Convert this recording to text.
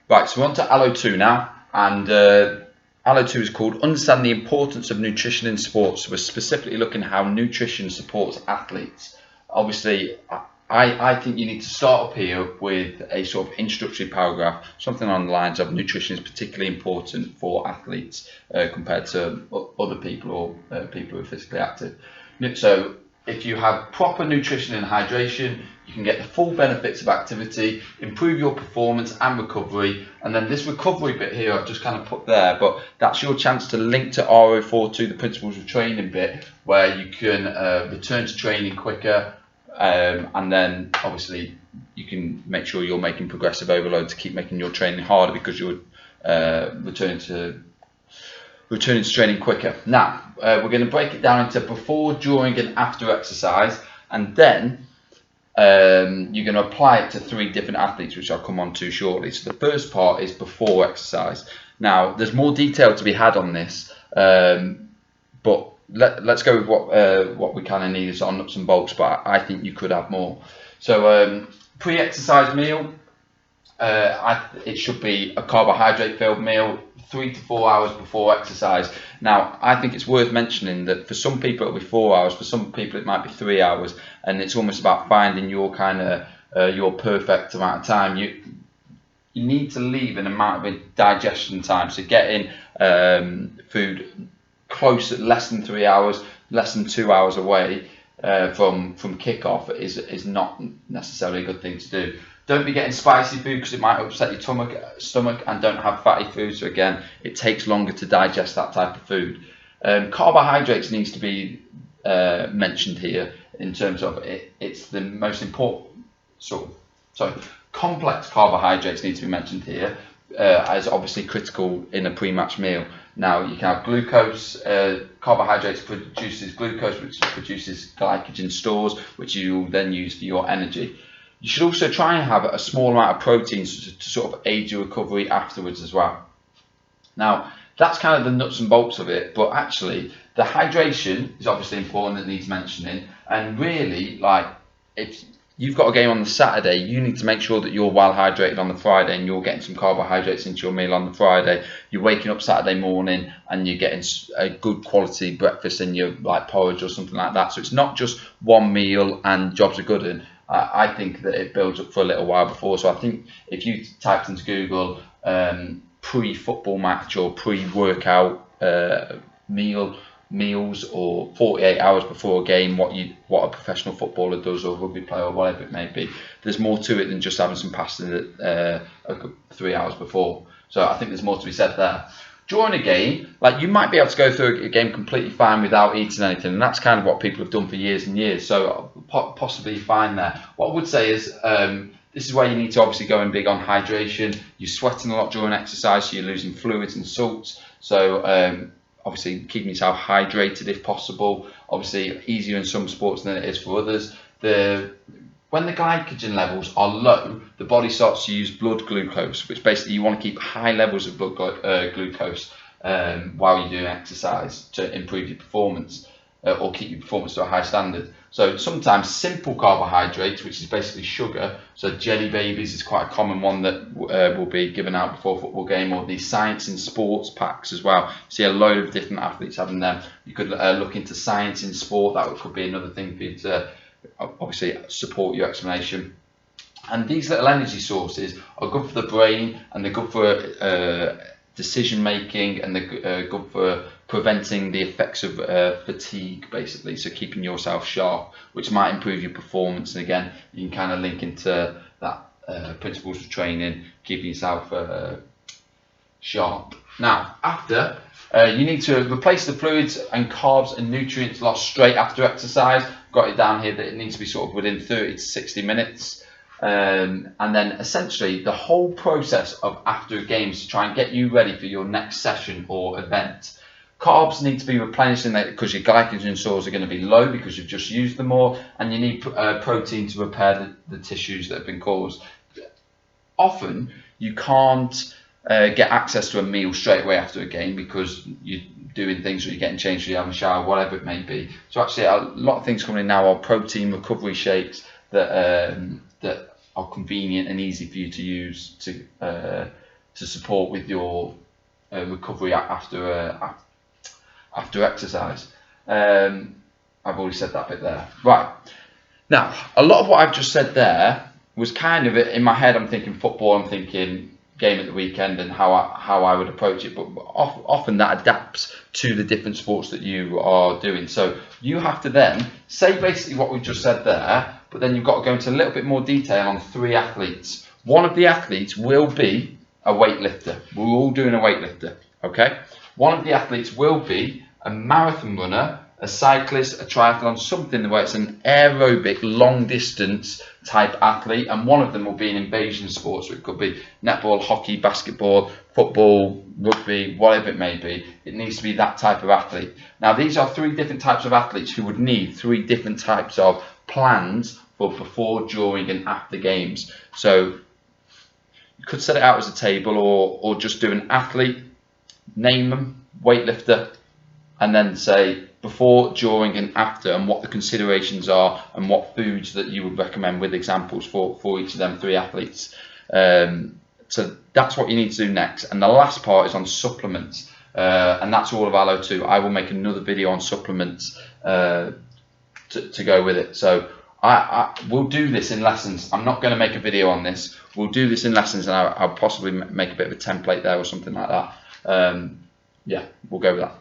Right, so we're on to L02 now, and L02 is called Understand the Importance of Nutrition in Sports. So we're specifically looking at how nutrition supports athletes. Obviously, I think you need to start up here with a sort of introductory paragraph, something on the lines of nutrition is particularly important for athletes compared to other people or people who are physically active. So if you have proper nutrition and hydration, you can get the full benefits of activity, improve your performance and recovery. And then this recovery bit here, I've just kind of put there, but that's your chance to link to R04 the principles of training bit, where you can return to training quicker. And then obviously you can make sure you're making progressive overload to keep making your training harder because you're returning to training quicker. Now, we're going to break it down into before, during, and after exercise, and then you're going to apply it to 3 different athletes, which I'll come on to shortly. So the first part is before exercise. Now, there's more detail to be had on this, but let's go with what we kind of need is on nuts and bolts, but I think you could have more. So pre-exercise meal, it should be a carbohydrate-filled meal 3 to 4 hours before exercise. Now, I think it's worth mentioning that for some people it'll be 4 hours, for some people it might be 3 hours, and it's almost about finding your kind of your perfect amount of time. You need to leave an amount of digestion time, so getting food close at less than 3 hours, less than 2 hours away from kickoff is not necessarily a good thing to do. Don't be getting spicy food because it might upset your stomach, and don't have fatty food. So again, it takes longer to digest that type of food. Carbohydrates needs to be mentioned here in terms of it's the most important complex carbohydrates need to be mentioned here as obviously critical in a pre-match meal. Now you can have glucose. Carbohydrates produces glucose, which produces glycogen stores, which you will then use for your energy. You should also try and have a small amount of protein to sort of aid your recovery afterwards as well. Now, that's kind of the nuts and bolts of it, but actually the hydration is obviously important, that needs mentioning. And really, like, if you've got a game on the Saturday, you need to make sure that you're well hydrated on the Friday and you're getting some carbohydrates into your meal on the Friday. You're waking up Saturday morning and you're getting a good quality breakfast in your like porridge or something like that. So it's not just one meal and jobs are good. And I think that it builds up for a little while before. So I think if you typed into Google pre-football match or pre-workout meals or 48 hours before a game, what a professional footballer does, or rugby player, or whatever it may be, there's more to it than just having some pasta 3 hours before. So I think there's more to be said there. During a game, like, you might be able to go through a game completely fine without eating anything, and that's kind of what people have done for years and years, so possibly fine there. What I would say is this is where you need to obviously go in big on hydration. You're sweating a lot during exercise, so you're losing fluids and salts, so obviously keeping yourself hydrated if possible. Obviously easier in some sports than it is for others. When the glycogen levels are low, the body starts to use blood glucose, which basically you want to keep high levels of blood glucose while you're doing exercise to improve your performance or keep your performance to a high standard. So sometimes simple carbohydrates, which is basically sugar, so Jelly Babies is quite a common one that will be given out before a football game, or these Science in Sports packs as well. See a load of different athletes having them. You could look into Science in Sport, that could be another thing for you to obviously support your explanation. And these little energy sources are good for the brain, and they're good for decision making, and they're good for preventing the effects of fatigue, basically, so keeping yourself sharp, which might improve your performance. And again, you can kind of link into that principles of training, keeping yourself sharp. Now, after you need to replace the fluids and carbs and nutrients lost straight after exercise. Got it down here that it needs to be sort of within 30 to 60 minutes. And then essentially the whole process of after a game is to try and get you ready for your next session or event. Carbs need to be replenished because your glycogen stores are going to be low because you've just used them all, and you need protein to repair the tissues that have been caused. Often you can't get access to a meal straight away after a game because you're doing things, or you're getting changed, or you're having a shower, whatever it may be. So actually a lot of things coming in now are protein recovery shakes that are convenient and easy for you to use to to support with your recovery after exercise. I've already said that bit there. Right. Now, a lot of what I've just said there was kind of in my head. I'm thinking football, I'm thinking game at the weekend and how I would approach it, but often that adapts to the different sports that you are doing. So you have to then say basically what we've just said there, but then you've got to go into a little bit more detail on 3 athletes. One of the athletes will be a weightlifter. We're all doing a weightlifter, okay? One of the athletes will be a marathon runner, a cyclist, a triathlon, something where it's an aerobic, long distance type athlete, and one of them will be an invasion sport. So it could be netball, hockey, basketball, football, rugby, whatever it may be. It needs to be that type of athlete. Now, these are 3 different types of athletes who would need 3 different types of plans for before, during, and after games. So you could set it out as a table, or just do an athlete, name them, weightlifter, and then say before, during, and after, and what the considerations are, and what foods that you would recommend with examples for each of them 3 athletes. So that's what you need to do next. And the last part is on supplements, and that's all of L02. I will make another video on supplements to go with it. So we'll do this in lessons. I'm not going to make a video on this. We'll do this in lessons, and I'll possibly make a bit of a template there or something like that. Yeah, we'll go with that.